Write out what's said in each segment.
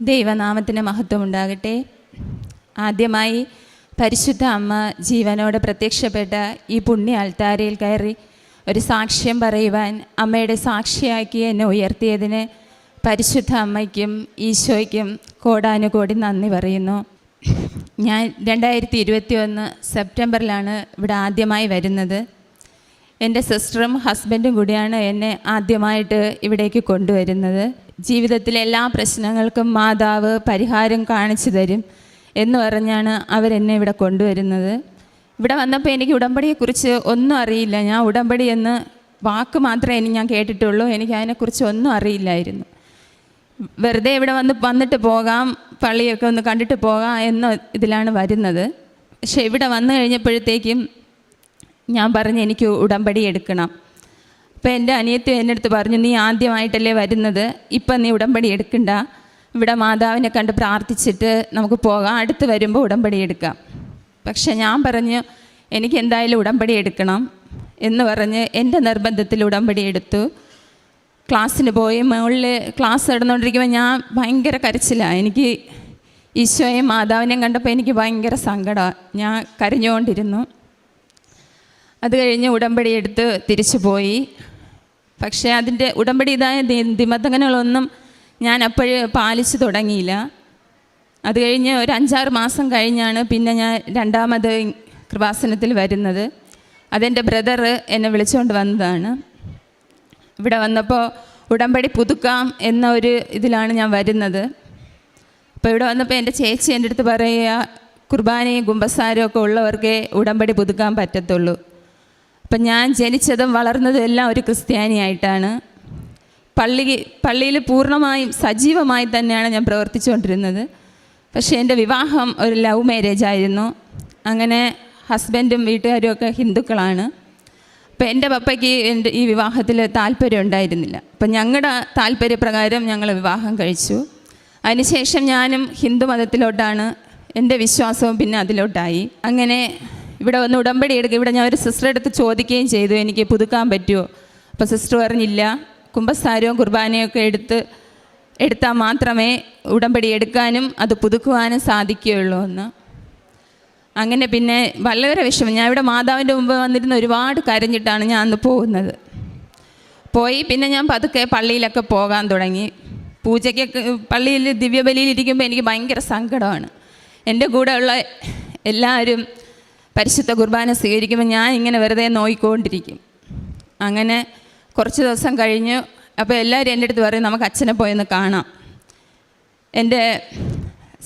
ദൈവനാമത്തിന് മഹത്വം ഉണ്ടാകട്ടെ. ആദ്യമായി പരിശുദ്ധ അമ്മ ജീവനോടെ പ്രത്യക്ഷപ്പെട്ട ഈ പുണ്യ അൾത്താരയിൽ കയറി ഒരു സാക്ഷ്യം പറയുവാൻ അമ്മയുടെ സാക്ഷിയാക്കി എന്നെ ഉയർത്തിയതിന് പരിശുദ്ധ അമ്മയ്ക്കും ഈശോയ്ക്കും കോടാനുകോടി നന്ദി പറയുന്നു. ഞാൻ 2021 സെപ്റ്റംബറിലാണ് ഇവിടെ ആദ്യമായി വരുന്നത്. എൻ്റെ സിസ്റ്ററും ഹസ്ബൻഡും കൂടിയാണ് എന്നെ ആദ്യമായിട്ട് ഇവിടേക്ക് കൊണ്ടുവരുന്നത്. ജീവിതത്തിലെ എല്ലാ പ്രശ്നങ്ങൾക്കും മാതാവ് പരിഹാരം കാണിച്ചു തരും എന്ന് പറഞ്ഞാണ് അവരെന്നെ ഇവിടെ കൊണ്ടുവരുന്നത്. ഇവിടെ വന്നപ്പോൾ എനിക്ക് ഉടമ്പടിയെക്കുറിച്ച് ഒന്നും അറിയില്ല. ഞാൻ ഉടമ്പടി എന്ന് വാക്ക് മാത്രമേ ഞാൻ കേട്ടിട്ടുള്ളൂ. എനിക്ക് അതിനെക്കുറിച്ച് ഒന്നും അറിയില്ലായിരുന്നു. വെറുതെ ഇവിടെ വന്നിട്ട് പോകാം, പള്ളിയൊക്കെ ഒന്ന് കണ്ടിട്ട് പോകാം എന്ന ഇതിലാണ് വരുന്നത്. പക്ഷേ ഇവിടെ വന്നു കഴിഞ്ഞപ്പോഴത്തേക്കും ഞാൻ പറഞ്ഞു എനിക്ക് ഉടമ്പടി എടുക്കണം. അപ്പോൾ എൻ്റെ അനിയത്തി എൻ്റെ അടുത്ത് പറഞ്ഞു, നീ ആദ്യമായിട്ടല്ലേ വരുന്നത്, ഇപ്പം നീ ഉടമ്പടി എടുക്കണ്ട, ഇവിടെ മാതാവിനെ കണ്ട് പ്രാർത്ഥിച്ചിട്ട് നമുക്ക് പോകാം, അടുത്ത് വരുമ്പോൾ ഉടമ്പടി എടുക്കാം. പക്ഷെ ഞാൻ പറഞ്ഞു എനിക്ക് എന്തായാലും ഉടമ്പടി എടുക്കണം എന്ന് പറഞ്ഞ് എൻ്റെ നിർബന്ധത്തിൽ ഉടമ്പടി എടുത്തു. ക്ലാസ്സിന് പോയി. മുകളിൽ ക്ലാസ് നടന്നുകൊണ്ടിരിക്കുമ്പോൾ ഞാൻ ഭയങ്കര കരച്ചിലാണ്. എനിക്ക് ഈശോയെയും മാതാവിനെയും കണ്ടപ്പോൾ എനിക്ക് ഭയങ്കര സങ്കടമാണ്. ഞാൻ കരഞ്ഞുകൊണ്ടിരുന്നു. അത് കഴിഞ്ഞ് ഉടമ്പടി എടുത്ത് തിരിച്ചു പോയി. പക്ഷേ അതിൻ്റെ ഉടമ്പടിയുടേതായ നിബന്ധനകളൊന്നും ഞാൻ അപ്പോഴ് പാലിച്ചു തുടങ്ങിയില്ല. അത് കഴിഞ്ഞ് ഒരു 5-6 മാസം കഴിഞ്ഞാണ് പിന്നെ ഞാൻ രണ്ടാമത് കൃപാസനത്തിൽ വരുന്നത്. അതെൻ്റെ ബ്രദർ എന്നെ വിളിച്ചുകൊണ്ട് വന്നതാണ്. ഇവിടെ വന്നപ്പോൾ ഉടമ്പടി പുതുക്കാം എന്ന ഒരു ഇതിലാണ് ഞാൻ വരുന്നത്. അപ്പോൾ ഇവിടെ വന്നപ്പോൾ എൻ്റെ ചേച്ചി എൻ്റെ അടുത്ത് പറയുക, കുർബാനയും കുമ്പസാരവും ഒക്കെ ഉള്ളവർക്കേ ഉടമ്പടി പുതുക്കാൻ പറ്റത്തുള്ളൂ. അപ്പം ഞാൻ ജനിച്ചതും വളർന്നതും എല്ലാം ഒരു ക്രിസ്ത്യാനിയായിട്ടാണ്. പള്ളിയിൽ പൂർണ്ണമായും സജീവമായി തന്നെയാണ് ഞാൻ പ്രവർത്തിച്ചുകൊണ്ടിരുന്നത്. പക്ഷേ എൻ്റെ വിവാഹം ഒരു ലവ് മാരേജ് ആയിരുന്നു. അങ്ങനെ ഹസ്ബൻഡും വീട്ടുകാരും ഒക്കെ ഹിന്ദുക്കളാണ്. അപ്പോൾ എൻ്റെ പപ്പയ്ക്ക് ഈ വിവാഹത്തിൽ താല്പര്യം ഉണ്ടായിരുന്നില്ല. അപ്പം ഞങ്ങളുടെ താല്പര്യപ്രകാരം ഞങ്ങൾ വിവാഹം കഴിച്ചു. അതിനുശേഷം ഞാനും ഹിന്ദു മതത്തിലോട്ടാണ്, എൻ്റെ വിശ്വാസവും പിന്നെ അതിലോട്ടായി. അങ്ങനെ ഇവിടെ വന്ന് ഉടമ്പടി എടുക്കുക. ഇവിടെ ഞാൻ ഒരു സിസ്റ്റർ അടുത്ത് ചോദിക്കുകയും ചെയ്തു, എനിക്ക് പുതുക്കാൻ പറ്റുമോ? അപ്പോൾ സിസ്റ്റർ പറഞ്ഞില്ല, കുമ്പസാരവും കുർബാനയും ഒക്കെ എടുത്താൽ മാത്രമേ ഉടമ്പടി എടുക്കാനും അത് പുതുക്കുവാനും സാധിക്കുകയുള്ളൂ എന്ന്. അങ്ങനെ പിന്നെ വളരെ വിഷമം. ഞാൻ ഇവിടെ മാതാവിൻ്റെ മുമ്പ് വന്നിരുന്ന് ഒരുപാട് കരഞ്ഞിട്ടാണ് ഞാൻ അന്ന് പോകുന്നത്. പിന്നെ ഞാൻ പതുക്കെ പള്ളിയിലൊക്കെ പോകാൻ തുടങ്ങി. പൂജയ്ക്കൊക്കെ പള്ളിയിൽ ദിവ്യബലിയിൽ ഇരിക്കുമ്പോൾ എനിക്ക് ഭയങ്കര സങ്കടമാണ്. എൻ്റെ കൂടെ ഉള്ള എല്ലാവരും പരിശുദ്ധ കുർബാന സ്വീകരിക്കുമ്പോൾ ഞാൻ ഇങ്ങനെ വെറുതെ നോയിക്കൊണ്ടിരിക്കും. അങ്ങനെ കുറച്ച് ദിവസം കഴിഞ്ഞു. അപ്പോൾ എല്ലാവരും എൻ്റെ അടുത്ത് പറയും, നമുക്ക് അച്ഛനെ പോയെന്ന് കാണാം. എൻ്റെ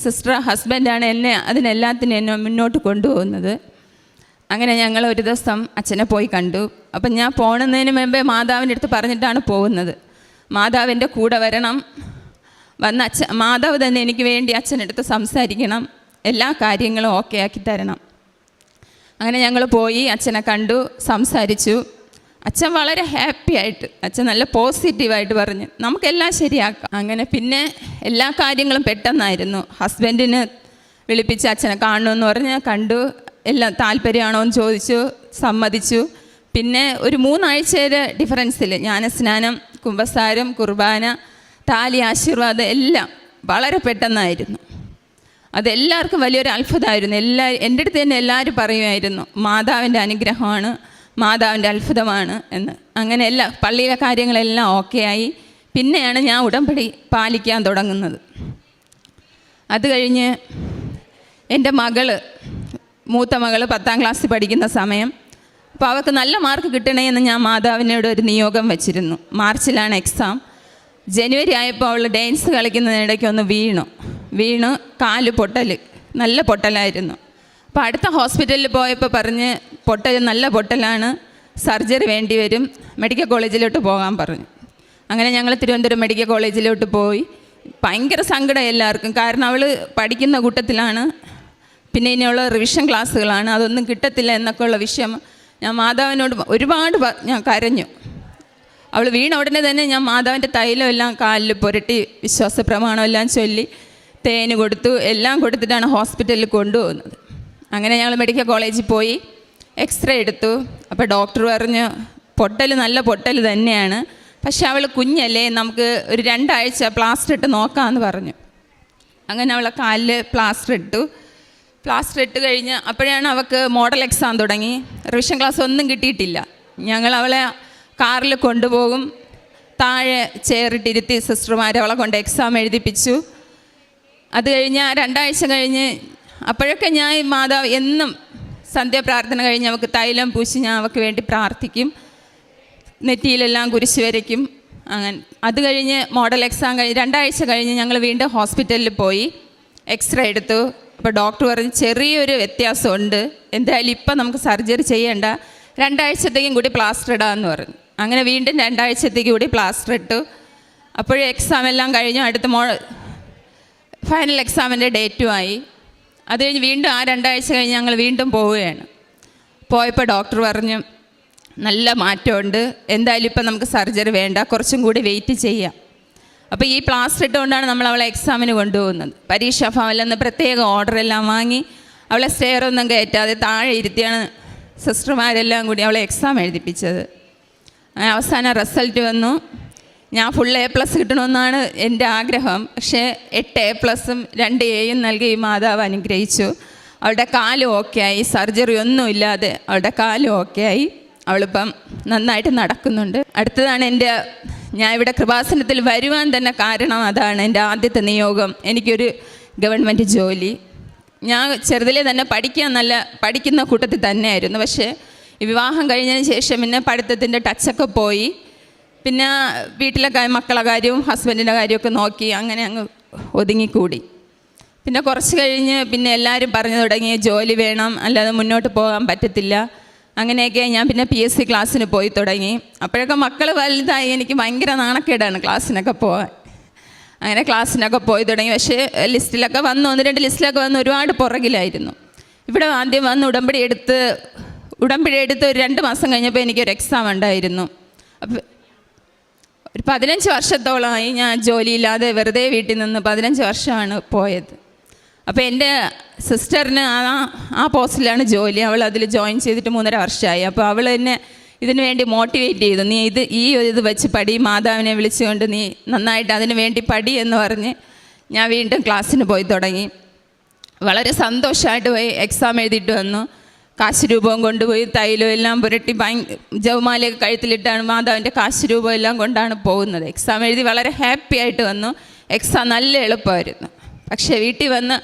സിസ്റ്റർ ഹസ്ബൻഡാണ് അതിനെല്ലാത്തിനും എന്നെ മുന്നോട്ട് കൊണ്ടുപോകുന്നത്. അങ്ങനെ ഞങ്ങൾ ഒരു ദിവസം അച്ഛനെ പോയി കണ്ടു. അപ്പം ഞാൻ പോകുന്നതിന് മുമ്പേ മാതാവിൻ്റെ അടുത്ത് പറഞ്ഞിട്ടാണ് പോകുന്നത്, മാതാവിൻ്റെ കൂടെ വരണം, മാതാവ് തന്നെ എനിക്ക് വേണ്ടി അച്ഛനടുത്ത് സംസാരിക്കണം, എല്ലാ കാര്യങ്ങളും ഓക്കെ ആക്കി തരണം. അങ്ങനെ ഞങ്ങൾ പോയി അച്ഛനെ കണ്ടു, സംസാരിച്ചു. അച്ഛൻ വളരെ ഹാപ്പി ആയിട്ട്, അച്ഛൻ നല്ല പോസിറ്റീവായിട്ട് പറഞ്ഞ് നമുക്കെല്ലാം ശരിയാക്കാം. അങ്ങനെ പിന്നെ എല്ലാ കാര്യങ്ങളും പെട്ടെന്നായിരുന്നു. ഹസ്ബൻഡിന് വിളിപ്പിച്ച് അച്ഛനെ കാണണമെന്ന് പറഞ്ഞ് കണ്ടു. എല്ലാം താല്പര്യമാണോ എന്ന് ചോദിച്ചു, സമ്മതിച്ചു. പിന്നെ ഒരു 3 ആഴ്ചയുടെ ഡിഫറൻസിൽ ജ്ഞാനസ്നാനം, കുമ്പസാരം, കുർബാന, താലി, ആശീർവാദം എല്ലാം വളരെ പെട്ടെന്നായിരുന്നു. അതെല്ലാവർക്കും വലിയൊരു അത്ഭുതമായിരുന്നു. എൻ്റെ അടുത്ത് തന്നെ എല്ലാവരും പറയുമായിരുന്നു, മാതാവിൻ്റെ അനുഗ്രഹമാണ്, മാതാവിൻ്റെ അത്ഭുതമാണ് എന്ന്. അങ്ങനെ പള്ളിയിലെ കാര്യങ്ങളെല്ലാം ഓക്കെ ആയി. പിന്നെയാണ് ഞാൻ ഉടമ്പടി പാലിക്കാൻ തുടങ്ങുന്നത്. അത് കഴിഞ്ഞ് എൻ്റെ മൂത്ത മകൾ 10ാം ക്ലാസ്സിൽ പഠിക്കുന്ന സമയം. അപ്പോൾ അവൾക്ക് നല്ല മാർക്ക് കിട്ടണമെന്ന് ഞാൻ മാതാവിനോട് ഒരു നിയോഗം വെച്ചിരുന്നു. മാർച്ചിലാണ് എക്സാം. ജനുവരി ആയപ്പോൾ അവൾ ഡാൻസ് കളിക്കുന്നതിനിടയ്ക്ക് ഒന്ന് വീണു കാല് നല്ല പൊട്ടലായിരുന്നു. അപ്പോൾ അടുത്ത ഹോസ്പിറ്റലിൽ പോയപ്പോൾ പറഞ്ഞ് നല്ല പൊട്ടലാണ്, സർജറി വേണ്ടി വരും, മെഡിക്കൽ കോളേജിലോട്ട് പോകാൻ പറഞ്ഞു. അങ്ങനെ ഞങ്ങൾ തിരുവനന്തപുരം മെഡിക്കൽ കോളേജിലോട്ട് പോയി. ഭയങ്കര സങ്കടം എല്ലാവർക്കും. കാരണം അവൾ പഠിക്കുന്ന കൂട്ടത്തിലാണ്, പിന്നെ ഇനിയുള്ള റിവിഷൻ ക്ലാസ്സുകളാണ്, അതൊന്നും കിട്ടത്തില്ല എന്നൊക്കെ ഉള്ള വിഷയം. ഞാൻ മാതാവിനോട് ഒരുപാട് ഞാൻ കരഞ്ഞു. അവൾ വീണ ഉടനെ തന്നെ ഞാൻ മാതാവിൻ്റെ തൈലം എല്ലാം കാലിൽ പുരട്ടി വിശ്വാസ പ്രമാണം എല്ലാം ചൊല്ലി തേന് കൊടുത്തു, എല്ലാം കൊടുത്തിട്ടാണ് ഹോസ്പിറ്റലിൽ കൊണ്ടുപോകുന്നത്. അങ്ങനെ ഞങ്ങൾ മെഡിക്കൽ കോളേജിൽ പോയി എക്സ്റേ എടുത്തു. അപ്പോൾ ഡോക്ടർ പറഞ്ഞു നല്ല പൊട്ടൽ തന്നെയാണ്, പക്ഷെ അവൾ കുഞ്ഞല്ലേ, നമുക്ക് ഒരു 2 ആഴ്ച പ്ലാസ്റ്റർ ഇട്ട് നോക്കാമെന്ന് പറഞ്ഞു. അങ്ങനെ അവളെ കാലിൽ പ്ലാസ്റ്റർ ഇട്ട് കഴിഞ്ഞ് അപ്പോഴാണ് അവൾക്ക് മോഡൽ എക്സാം തുടങ്ങി. റിവിഷൻ ക്ലാസ് ഒന്നും കിട്ടിയിട്ടില്ല. ഞങ്ങൾ അവളെ കാറിൽ കൊണ്ടുപോകും, താഴെ ചെയറിട്ടിരുത്തി സിസ്റ്റർമാർ അവളെ കൊണ്ട് എക്സാം എഴുതിപ്പിച്ചു. അത് കഴിഞ്ഞ് 2 ആഴ്ച കഴിഞ്ഞ് അപ്പോഴൊക്കെ ഞാൻ മാതാവ് എന്നും സന്ധ്യാപ്രാർത്ഥന കഴിഞ്ഞ് അവൾക്ക് തൈലം പൂശി ഞാൻ അവൾക്ക് വേണ്ടി പ്രാർത്ഥിക്കും, നെറ്റിയിലെല്ലാം കുരിശ് വരയ്ക്കും. അങ്ങനെ അത് കഴിഞ്ഞ് മോഡൽ എക്സാം കഴിഞ്ഞ് 2 ആഴ്ച കഴിഞ്ഞ് ഞങ്ങൾ വീണ്ടും ഹോസ്പിറ്റലിൽ പോയി എക്സ്റേ എടുത്തു. അപ്പോൾ ഡോക്ടർ പറഞ്ഞ് ചെറിയൊരു വ്യത്യാസമുണ്ട്, എന്തായാലും ഇപ്പം നമുക്ക് സർജറി ചെയ്യേണ്ട, 2 ആഴ്ചത്തേക്കും കൂടി പ്ലാസ്റ്റർ ഇടാമെന്ന് പറഞ്ഞു. അങ്ങനെ വീണ്ടും 2 ആഴ്ചത്തേക്ക് കൂടി പ്ലാസ്റ്റർ ഇട്ടു. അപ്പോഴും എക്സാം എല്ലാം കഴിഞ്ഞു, അടുത്ത ഫൈനൽ എക്സാമിൻ്റെ ഡേറ്റും ആയി. അത് കഴിഞ്ഞ് വീണ്ടും ആ 2 ആഴ്ച കഴിഞ്ഞ് ഞങ്ങൾ വീണ്ടും പോവുകയാണ്. പോയപ്പോൾ ഡോക്ടർ പറഞ്ഞു നല്ല മാറ്റമുണ്ട്, എന്തായാലും ഇപ്പം നമുക്ക് സർജറി വേണ്ട, കുറച്ചും കൂടി വെയിറ്റ് ചെയ്യാം. അപ്പോൾ ഈ പ്ലാസ്റ്റർ ഇട്ടുകൊണ്ടാണ് നമ്മൾ അവളെ എക്സാമിന് കൊണ്ടുപോകുന്നത്. പരീക്ഷാ ഭവനിൽ നിന്ന് പ്രത്യേക ഓർഡറെല്ലാം വാങ്ങി അവളെ സ്റ്റെയറൊന്നും കയറ്റാതെ താഴെ ഇരുത്തിയാണ് സിസ്റ്റർമാരെല്ലാം കൂടി അവളെ എക്സാം എഴുതിപ്പിച്ചത്. അവസാനം റിസൾട്ട് വന്നു. ഞാൻ ഫുൾ A+ കിട്ടണമെന്നാണ് എൻ്റെ ആഗ്രഹം. പക്ഷേ 8 A+ഉം 2 Aയും നൽകി ഈ മാതാവ് അനുഗ്രഹിച്ചു. അവളുടെ കാലും ഓക്കെ ആയി, സർജറി ഒന്നുമില്ലാതെ അവളുടെ കാലും ഓക്കെ ആയി. അവളിപ്പം നന്നായിട്ട് നടക്കുന്നുണ്ട്. അടുത്തതാണ് ഞാൻ ഇവിടെ കൃപാസനത്തിൽ വരുവാൻ തന്നെ കാരണം അതാണ്. എൻ്റെ ആദ്യത്തെ നിയോഗം എനിക്കൊരു ഗവൺമെൻറ് ജോലി. ഞാൻ ചെറുതിലേ തന്നെ പഠിക്കുന്ന കൂട്ടത്തിൽ തന്നെയായിരുന്നു. പക്ഷേ ഈ വിവാഹം കഴിഞ്ഞതിന് ശേഷം പിന്നെ പഠിത്തത്തിൻ്റെ ടച്ചൊക്കെ പോയി. പിന്നെ വീട്ടിലെ മക്കളെ കാര്യവും ഹസ്ബൻഡിൻ്റെ കാര്യമൊക്കെ നോക്കി അങ്ങനെ അങ്ങ് ഒതുങ്ങിക്കൂടി. പിന്നെ കുറച്ച് കഴിഞ്ഞ് പിന്നെ എല്ലാവരും പറഞ്ഞു തുടങ്ങി ജോലി വേണം, അല്ലാതെ മുന്നോട്ട് പോകാൻ പറ്റത്തില്ല. അങ്ങനെയൊക്കെ ഞാൻ പിന്നെ PSC ക്ലാസ്സിന് പോയി തുടങ്ങി. അപ്പോഴൊക്കെ മക്കൾ വലുതായി, എനിക്ക് ഭയങ്കര നാണക്കേടാണ് ക്ലാസ്സിനൊക്കെ പോകാൻ. അങ്ങനെ ക്ലാസ്സിനൊക്കെ പോയി തുടങ്ങി. പക്ഷേ ലിസ്റ്റിലൊക്കെ വന്ന് 1-2 ലിസ്റ്റിലൊക്കെ വന്ന് ഒരുപാട് പുറകിലായിരുന്നു. ഇവിടെ ആദ്യം വന്ന് ഉടമ്പടി എടുത്ത് ഒരു 2 മാസം കഴിഞ്ഞപ്പോൾ എനിക്കൊരു എക്സാം ഉണ്ടായിരുന്നു. അപ്പോൾ ഒരു 15 വർഷത്തോളമായി ഞാൻ ജോലിയില്ലാതെ വെറുതെ വീട്ടിൽ നിന്ന് 15 വർഷമാണ് പോയത്. അപ്പോൾ എൻ്റെ സിസ്റ്ററിന് ആ പോസ്റ്റിലാണ് ജോലി. അവൾ അതിൽ ജോയിൻ ചെയ്തിട്ട് 3.5 വർഷമായി. അപ്പോൾ അവൾ എന്നെ ഇതിനു വേണ്ടി മോട്ടിവേറ്റ് ചെയ്തു, നീ ഇത് വെച്ച് പടി, മാതാവിനെ വിളിച്ചുകൊണ്ട് നീ നന്നായിട്ട് അതിന് വേണ്ടി പടി എന്ന് പറഞ്ഞ് ഞാൻ വീണ്ടും ക്ലാസ്സിന് പോയി തുടങ്ങി. വളരെ സന്തോഷമായിട്ട് പോയി എക്സാം എഴുതിയിട്ട് വന്നു. കാശ് രൂപവും കൊണ്ടുപോയി തൈലം എല്ലാം പുരട്ടി ജവമാലയൊക്കെ കഴുത്തിലിട്ടാണ് മാതാവിൻ്റെ കാശ് രൂപം എല്ലാം കൊണ്ടാണ് പോകുന്നത്. എക്സാം എഴുതി വളരെ ഹാപ്പി ആയിട്ട് വന്നു. എക്സാം നല്ല എളുപ്പമായിരുന്നു. പക്ഷേ വീട്ടിൽ വന്ന്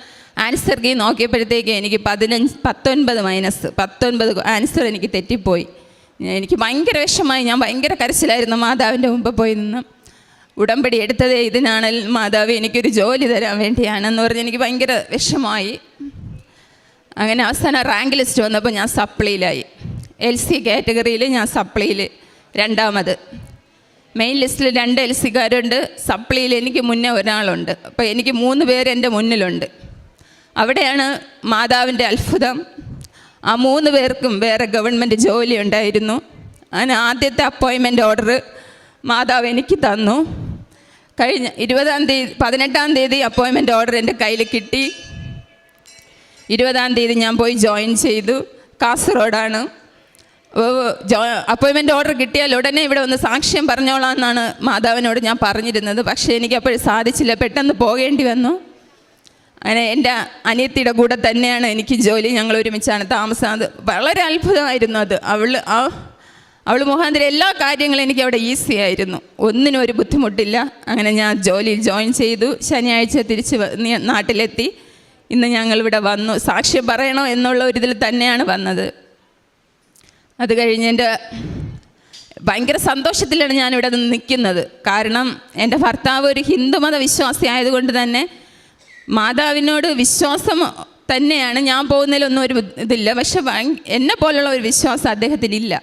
ആൻസർ കീ നോക്കിയപ്പോഴത്തേക്ക് എനിക്ക് 19 ആൻസർ എനിക്ക് തെറ്റിപ്പോയി. എനിക്ക് ഭയങ്കര വിഷമമായി. ഞാൻ ഭയങ്കര കരച്ചിലായിരുന്നു മാതാവിൻ്റെ മുമ്പ് പോയി നിന്ന്. ഉടമ്പടി എടുത്തതേ ഇതിനാണ്, മാതാവ് എനിക്കൊരു ജോലി തരാൻ വേണ്ടിയാണെന്ന് പറഞ്ഞ് എനിക്ക് ഭയങ്കര വിഷമമായി. അങ്ങനെ അവസാനം റാങ്ക് ലിസ്റ്റ് വന്നപ്പോൾ ഞാൻ സപ്ലിയിലായി. LC കാറ്റഗറിയിൽ ഞാൻ സപ്ലിയിൽ 2ാമത്. മെയിൻ ലിസ്റ്റിൽ 2 LCക്കാരുണ്ട്, സപ്ലിയിൽ എനിക്ക് മുന്നേ ഒരാളുണ്ട്. അപ്പോൾ എനിക്ക് 3 പേര് എൻ്റെ മുന്നിലുണ്ട്. അവിടെയാണ് മാതാവിൻ്റെ അത്ഭുതം. ആ 3 പേർക്കും വേറെ ഗവൺമെൻറ് ജോലി ഉണ്ടായിരുന്നു. അങ്ങനെ ആദ്യത്തെ അപ്പോയിൻമെൻ്റ് ഓർഡർ മാതാവ് എനിക്ക് തന്നു. കഴിഞ്ഞ 18-ാം തീയതി അപ്പോയിൻമെൻ്റ് ഓർഡർ എൻ്റെ കയ്യിൽ കിട്ടി. 20-ാം തീയതി ഞാൻ പോയി ജോയിൻ ചെയ്തു. കാസർഗോഡാണ്. അപ്പോയിൻമെൻ്റ് ഓർഡർ കിട്ടിയാൽ ഉടനെ ഇവിടെ ഒന്ന് സാക്ഷ്യം പറഞ്ഞോളാം എന്നാണ് മാതാവിനോട് ഞാൻ പറഞ്ഞിരുന്നത്. പക്ഷേ എനിക്കപ്പോൾ സാധിച്ചില്ല, പെട്ടെന്ന് പോകേണ്ടി വന്നു. അങ്ങനെ എൻ്റെ അനിയത്തിയുടെ കൂടെ തന്നെയാണ് എനിക്ക് ജോലി. ഞങ്ങൾ ഒരുമിച്ചാണ് താമസം. അത് വളരെ അത്ഭുതമായിരുന്നു. അത് അവൾ മുഖാന്തരം എല്ലാ കാര്യങ്ങളും എനിക്ക് അവിടെ ഈസി ആയിരുന്നു, ഒന്നിനും ഒരു ബുദ്ധിമുട്ടില്ല. അങ്ങനെ ഞാൻ ജോലിയിൽ ജോയിൻ ചെയ്തു. ശനിയാഴ്ച തിരിച്ച് നാട്ടിലെത്തി. ഇന്ന് ഞങ്ങളിവിടെ വന്നു. സാക്ഷ്യം പറയണോ എന്നുള്ള ഒരിതിൽ തന്നെയാണ് വന്നത്. അത് കഴിഞ്ഞ് എൻ്റെ ഭയങ്കര സന്തോഷത്തിലാണ് ഞാനിവിടെ നിൽക്കുന്നത്. കാരണം എൻ്റെ ഭർത്താവ് ഒരു ഹിന്ദുമത വിശ്വാസി ആയതുകൊണ്ട് തന്നെ മാതാവിനോട് വിശ്വാസം തന്നെയാണ്. ഞാൻ പോകുന്നതിലൊന്നും ഒരു ഇതില്ല. പക്ഷെ എന്നെ പോലുള്ള ഒരു വിശ്വാസം അദ്ദേഹത്തിനില്ല.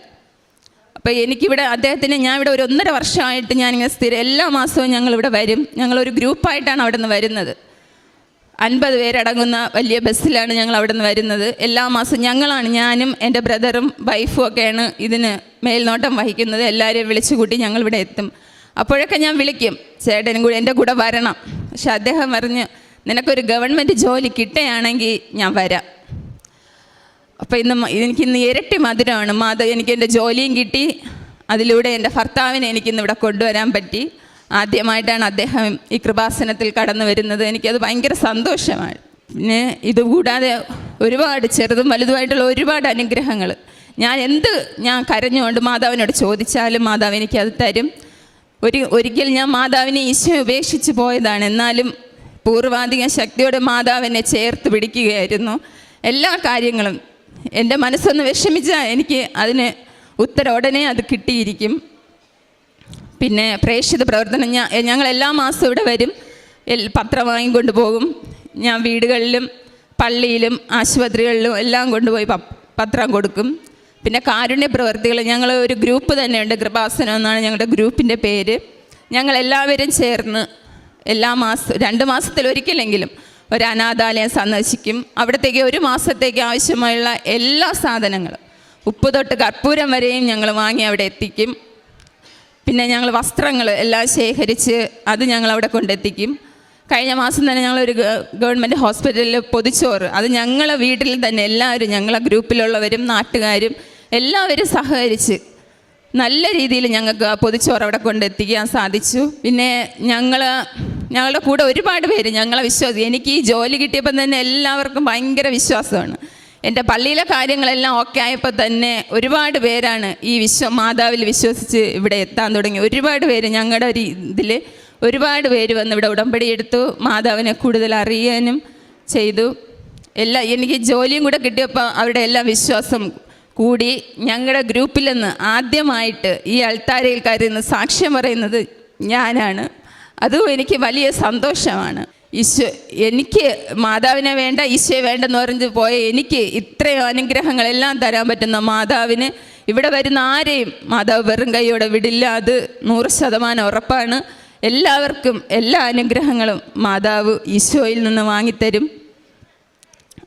അപ്പോൾ എനിക്കിവിടെ അദ്ദേഹത്തിന് ഞാൻ ഇവിടെ ഒരു 1.5 വർഷമായിട്ട് ഞാനിങ്ങനെ സ്ഥിരം എല്ലാ മാസവും ഞങ്ങളിവിടെ വരും. ഞങ്ങളൊരു ഗ്രൂപ്പായിട്ടാണ് അവിടെ നിന്ന് വരുന്നത്. 50 പേരടങ്ങുന്ന വലിയ ബസ്സിലാണ് ഞങ്ങൾ അവിടെ നിന്ന് വരുന്നത്. എല്ലാ മാസവും ഞാനും എൻ്റെ ബ്രദറും വൈഫും ഒക്കെയാണ് ഇതിന് മേൽനോട്ടം വഹിക്കുന്നത്. എല്ലാവരെയും വിളിച്ചു കൂട്ടി ഞങ്ങളിവിടെ എത്തും. അപ്പോഴൊക്കെ ഞാൻ വിളിക്കും, ചേട്ടനും കൂടി എൻ്റെ കൂടെ വരണം. പക്ഷെ അദ്ദേഹം പറഞ്ഞ്, നിനക്കൊരു ഗവൺമെൻറ് ജോലി കിട്ടുകയാണെങ്കിൽ ഞാൻ വരാം. അപ്പോൾ എനിക്കിന്ന് ഇരട്ടി മധുരമാണ്. എനിക്ക് എൻ്റെ ജോലിയും കിട്ടി, അതിലൂടെ എൻ്റെ ഭർത്താവിനെ എനിക്കിന്ന് ഇവിടെ കൊണ്ടുവരാൻ പറ്റി. ആദ്യമായിട്ടാണ് അദ്ദേഹം ഈ കൃപാസനത്തിൽ കടന്നു വരുന്നത്. എനിക്കത് ഭയങ്കര സന്തോഷമാണ്. പിന്നെ ഇതുകൂടാതെ ഒരുപാട് ചെറുതും വലുതുമായിട്ടുള്ള ഒരുപാട് അനുഗ്രഹങ്ങൾ ഞാൻ കരഞ്ഞുകൊണ്ട് മാതാവിനോട് ചോദിച്ചാലും മാതാവ് എനിക്കത് തരും. ഒരിക്കൽ ഞാൻ മാതാവിനെ ഈശോയെ ഉപേക്ഷിച്ച് പോയതാണ്. എന്നാലും പൂർവാധിക ശക്തിയോടെ മാതാവിനെ ചേർത്ത് പിടിക്കുകയായിരുന്നു. എല്ലാ കാര്യങ്ങളും എൻ്റെ മനസ്സൊന്ന് വിഷമിച്ചാൽ എനിക്ക് അതിന് ഉത്തരം ഉടനെ അത് കിട്ടിയിരിക്കും. പിന്നെ പ്രേക്ഷിത പ്രവർത്തനം ഞങ്ങൾ എല്ലാ മാസവും ഇവിടെ വരും, പത്രം വാങ്ങിക്കൊണ്ട് പോകും. ഞാൻ വീടുകളിലും പള്ളിയിലും ആശുപത്രികളിലും എല്ലാം കൊണ്ടുപോയി പത്രം കൊടുക്കും. പിന്നെ കാരുണ്യ പ്രവർത്തികൾ, ഞങ്ങൾ ഒരു ഗ്രൂപ്പ് തന്നെയുണ്ട്, കൃപാസനം എന്നാണ് ഞങ്ങളുടെ ഗ്രൂപ്പിൻ്റെ പേര്. ഞങ്ങളെല്ലാവരും ചേർന്ന് എല്ലാ മാസം 2 മാസത്തിലൊരിക്കലെങ്കിലും ഒരു അനാഥാലയം സന്ദർശിക്കും. അവിടത്തേക്ക് 1 മാസത്തേക്ക് ആവശ്യമായുള്ള എല്ലാ സാധനങ്ങളും ഉപ്പ് തൊട്ട് കർപ്പൂരം വരെയും ഞങ്ങൾ വാങ്ങി അവിടെ എത്തിക്കും. പിന്നെ ഞങ്ങൾ വസ്ത്രങ്ങൾ എല്ലാം ശേഖരിച്ച് അത് ഞങ്ങൾ അവിടെ കൊണ്ടെത്തിക്കും. കഴിഞ്ഞ മാസം തന്നെ ഞങ്ങളൊരു ഗവൺമെൻറ് ഹോസ്പിറ്റലിൽ പൊതിച്ചോറ്, അത് ഞങ്ങളെ വീട്ടിൽ തന്നെ എല്ലാവരും, ഞങ്ങളെ ഗ്രൂപ്പിലുള്ളവരും നാട്ടുകാരും എല്ലാവരും സഹകരിച്ച് നല്ല രീതിയിൽ ഞങ്ങൾക്ക് ആ പൊതിച്ചോറ് അവിടെ കൊണ്ടെത്തിക്കാൻ സാധിച്ചു. പിന്നെ ഞങ്ങളുടെ കൂടെ ഒരുപാട് പേര് ഞങ്ങളെ എനിക്ക് ഈ ജോലി കിട്ടിയപ്പോൾ തന്നെ എല്ലാവർക്കും ഭയങ്കര വിശ്വാസമാണ്. എൻ്റെ പള്ളിയിലെ കാര്യങ്ങളെല്ലാം ഓക്കെ ആയപ്പോൾ തന്നെ ഒരുപാട് പേരാണ് ഈ മാതാവിൽ വിശ്വസിച്ച് ഇവിടെ എത്താൻ തുടങ്ങി. ഒരുപാട് പേര് ഞങ്ങളുടെ ഒരു ഇതിൽ ഒരുപാട് പേര് വന്ന് ഇവിടെ ഉടമ്പടി എടുത്തു, മാതാവിനെ കൂടുതൽ അറിയാനും ചെയ്തു. എനിക്ക് ജോലിയും കൂടെ കിട്ടിയപ്പോൾ അവരുടെ എല്ലാം വിശ്വാസം കൂടി. ഞങ്ങളുടെ ഗ്രൂപ്പിൽ നിന്ന് ആദ്യമായിട്ട് ഈ അൾത്താരയിൽ കയറുന്ന സാക്ഷ്യം പറയുന്നത് ഞാനാണ്. അതും എനിക്ക് വലിയ സന്തോഷമാണ്. എനിക്ക് മാതാവിനെ വേണ്ട, ഈശോയെ വേണ്ടെന്ന് പറഞ്ഞ് പോയ എനിക്ക് ഇത്രയും അനുഗ്രഹങ്ങളെല്ലാം തരാൻ പറ്റുന്ന മാതാവിന് ഇവിടെ വരുന്ന ആരെയും മാതാവ് വെറും കൈയോടെ വിടില്ല. അത് 100% ഉറപ്പാണ്. എല്ലാവർക്കും എല്ലാ അനുഗ്രഹങ്ങളും മാതാവ് ഈശോയിൽ നിന്ന് വാങ്ങിത്തരും.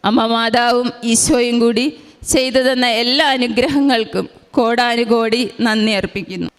അമ്മ മാതാവും ഈശോയും കൂടി ചെയ്തു തന്ന എല്ലാ അനുഗ്രഹങ്ങൾക്കും കോടാനുകോടി നന്ദി അർപ്പിക്കുന്നു.